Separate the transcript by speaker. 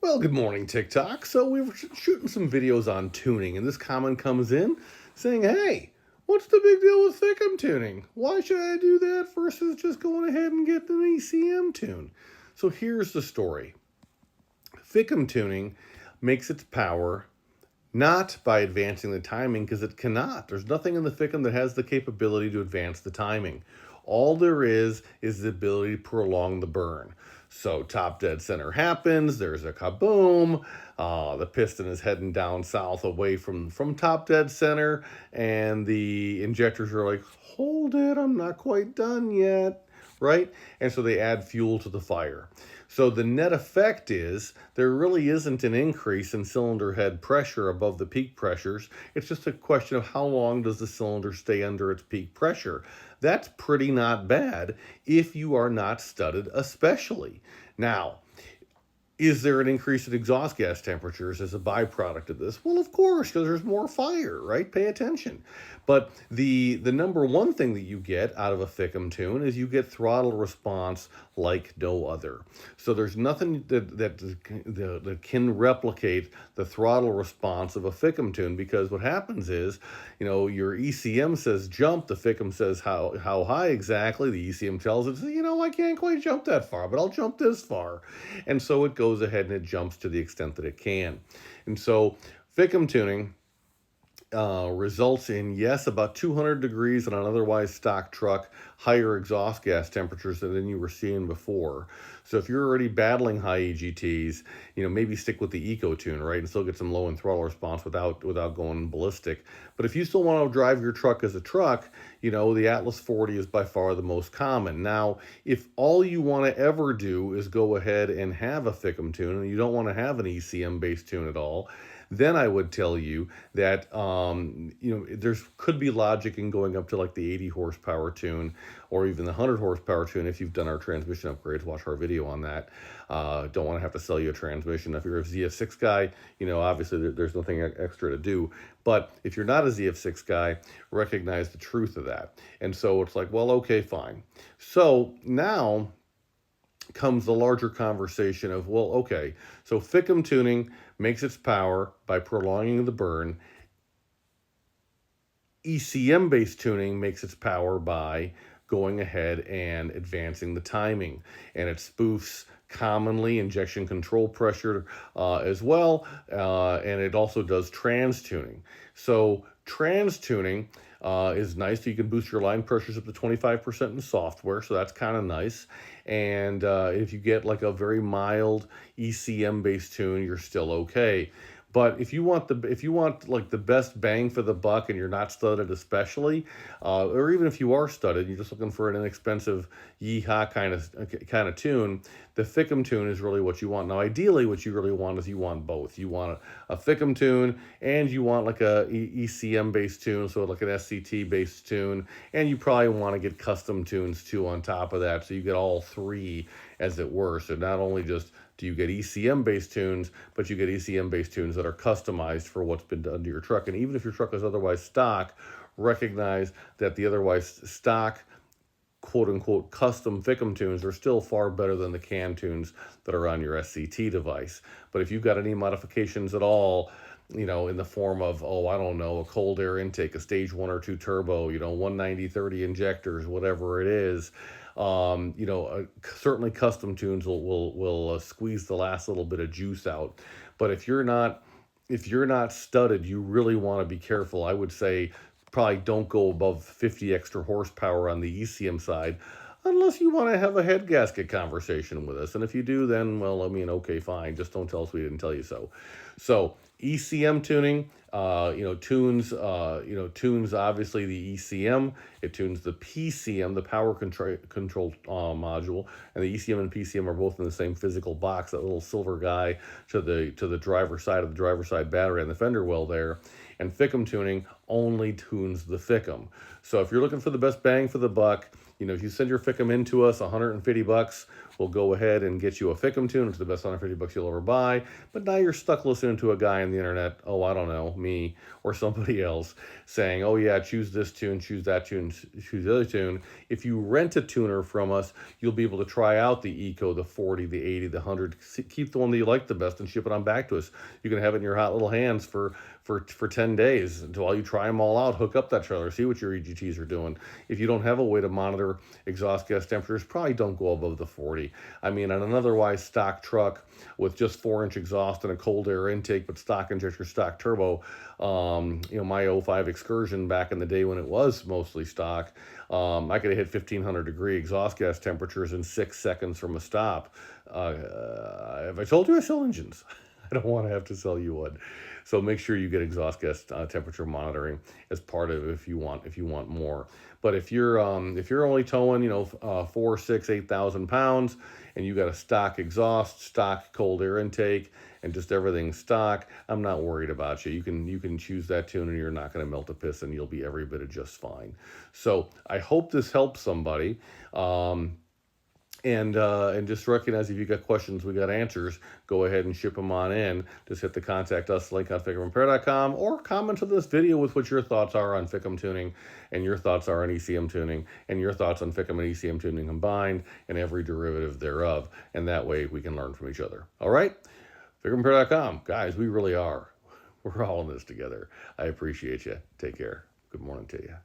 Speaker 1: Well, good morning, TikTok. So we were shooting some videos on tuning, and this comment comes in saying, hey, what's the big deal with FICM tuning? Why should I do that versus just going ahead and getting an ECM tune? So here's the story. FICM tuning makes its power not by advancing the timing, because it cannot. There's nothing in the FICM that has the capability to advance the timing. All there is the ability to prolong the burn. So top dead center happens, there's a kaboom, the piston is heading down south away from top dead center, and the injectors are like, hold it, I'm not quite done yet, right? And so they add fuel to the fire. So the net effect is there really isn't an increase in cylinder head pressure above the peak pressures. It's just a question of how long does the cylinder stay under its peak pressure. That's pretty not bad if you are not studded especially. Now, is there an increase in exhaust gas temperatures as a byproduct of this? Well, of course, because there's more fire, right? Pay attention. But the number one thing that you get out of a FICM tune is you get throttle response like no other. So there's nothing that can replicate the throttle response of a FICM tune, because what happens is, your ECM says jump, the FICM says how high exactly. The ECM tells it, I can't quite jump that far, but I'll jump this far. And so it goes ahead and it jumps to the extent that it can. And so FICM tuning results in, yes, about 200 degrees on an otherwise stock truck, higher exhaust gas temperatures than you were seeing before. So if you're already battling high EGTs, maybe stick with the Eco Tune, right, and still get some low end throttle response without going ballistic. But if you still want to drive your truck as a truck, the Atlas 40 is by far the most common. Now, if all you want to ever do is go ahead and have a FICM tune and you don't want to have an ECM based tune at all, then I would tell you that, there could be logic in going up to like the 80 horsepower tune or even the 100 horsepower tune if you've done our transmission upgrades. Watch our video on that. Don't want to have to sell you a transmission. If you're a ZF6 guy, obviously there's nothing extra to do. But if you're not a ZF6 guy, recognize the truth of that. And so it's like, well, okay, fine. So now comes the larger conversation of, well, okay, so FICM tuning makes its power by prolonging the burn. ECM-based tuning makes its power by going ahead and advancing the timing. And it spoofs commonly injection control pressure as well, and it also does trans tuning. So trans tuning is nice. You can boost your line pressures up to 25% in software, so that's kind of nice. And if you get like a very mild ECM-based tune, you're still okay. But if you want like the best bang for the buck and you're not studded especially, or even if you are studded, you're just looking for an inexpensive yeehaw kind of tune, the FICM tune is really what you want. Now, ideally, what you really want is you want both. You want a FICM tune and you want like a ECM-based tune, so like an SCT-based tune, and you probably want to get custom tunes too on top of that, so you get all three, as it were. So not only just do you get ECM-based tunes, but you get ECM-based tunes that are customized for what's been done to your truck. And even if your truck is otherwise stock, recognize that the otherwise stock, quote-unquote, custom FICM tunes are still far better than the CAN tunes that are on your SCT device. But if you've got any modifications at all, in the form of, a cold air intake, a stage 1 or 2 turbo, 190/30 injectors, whatever it is, certainly custom tunes will squeeze the last little bit of juice out. But if you're not studded, you really want to be careful. I would say probably don't go above 50 extra horsepower on the ECM side, unless you want to have a head gasket conversation with us. And if you do, then, well, okay, fine. Just don't tell us we didn't tell you so. So ECM tuning, tunes obviously the ECM. It tunes the PCM, the power control module, and the ECM and PCM are both in the same physical box. That little silver guy to the driver's side of the driver's side battery on the fender well there. And FICM tuning only tunes the FICM. So if you're looking for the best bang for the buck, if you send your FICM in to us, $150, will go ahead and get you a FICM tune. It's the best $150 you'll ever buy. But now you're stuck listening to a guy on the internet, oh, I don't know, me or somebody else, saying, oh yeah, choose this tune, choose that tune, choose the other tune. If you rent a tuner from us, you'll be able to try out the Eco, the 40, the 80, the 100. Keep the one that you like the best and ship it on back to us. You can have it in your hot little hands for 10 days while you try them all out. Hook up that trailer, see what your EGTs are doing. If you don't have a way to monitor exhaust gas temperatures, probably don't go above the 40. I mean, on an otherwise stock truck with just 4-inch exhaust and a cold air intake, but stock injector, stock turbo, my 05 Excursion back in the day when it was mostly stock, I could have hit 1500 degree exhaust gas temperatures in 6 seconds from a stop. Have I told you I sell engines? I don't want to have to sell you one. So make sure you get exhaust gas temperature monitoring as part of it if you want more. But if you're only towing 4, 6, 8,000 pounds and you got a stock exhaust, stock cold air intake, and just everything stock, I'm not worried about you. You can choose that tune and you're not going to melt a piss and you'll be every bit of just fine. So I hope this helps somebody. And just recognize if you got questions, we got answers. Go ahead and ship them on in. Just hit the contact us link on FICMRepair.com or comment to this video with what your thoughts are on FICM tuning and your thoughts are on ECM tuning and your thoughts on FICM and ECM tuning combined and every derivative thereof. And that way we can learn from each other. All right? FICMRepair.com. Guys, we really are. We're all in this together. I appreciate you. Take care. Good morning to you.